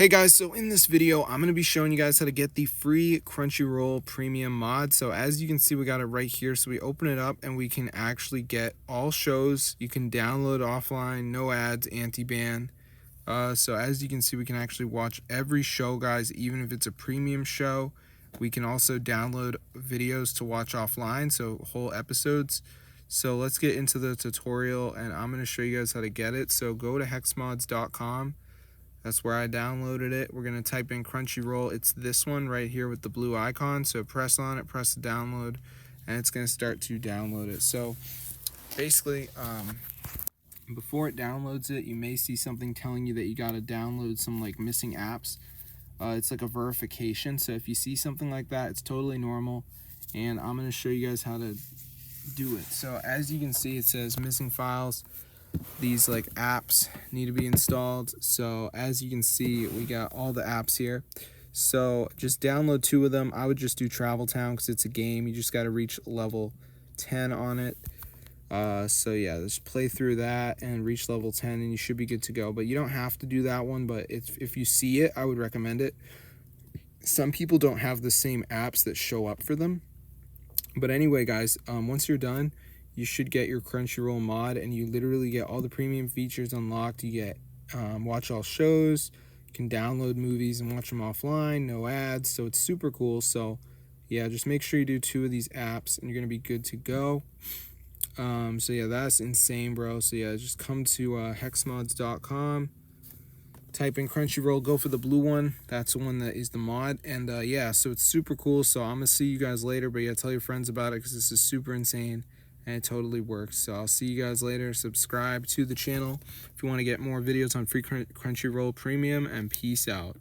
Hey guys, so in this video, I'm going to be showing you guys how to get the free Crunchyroll premium mod. So as you can see, we got it right here. So we open it up and we can actually get all shows. You can download offline, no ads, anti-ban. So as you can see, we can actually watch every show, guys, even if it's a premium show. We can also download videos to watch offline, so whole episodes. So let's get into the tutorial and I'm going to show you guys how to get it. So go to hexmods.com. That's where I downloaded it. We're going to type in Crunchyroll. It's this one right here with the blue icon. So press on it, press the download, and it's going to start to download it. So basically, before it downloads it, you may see something telling you that you got to download some like missing apps. It's like a verification. So if you see something like that, it's totally normal. And I'm going to show you guys how to do it. So as you can see, it says missing files. These like apps need to be installed. So as you can see, we got all the apps here. So just download 2 of them. I would just do Travel Town because it's a game. You just got to reach level 10 on it. So yeah, just play through that and reach level 10 and you should be good to go. But you don't have to do that one, but if you see it, I would recommend it. Some people don't have the same apps that show up for them. But anyway, guys, once you're done, you should get your Crunchyroll mod and you literally get all the premium features unlocked. You get watch all shows, you can download movies and watch them offline, no ads, so it's super cool. So yeah, just make sure you do 2 of these apps and you're gonna be good to go. So yeah, that's insane, bro. So yeah, just come to hexmods.com, type in Crunchyroll, go for the blue one. That's the one that is the mod. And yeah, so it's super cool. So I'm gonna see you guys later, but yeah, tell your friends about it because this is super insane and it totally works. So I'll see you guys later. Subscribe to the channel if you want to get more videos on free Crunchyroll Premium, and peace out.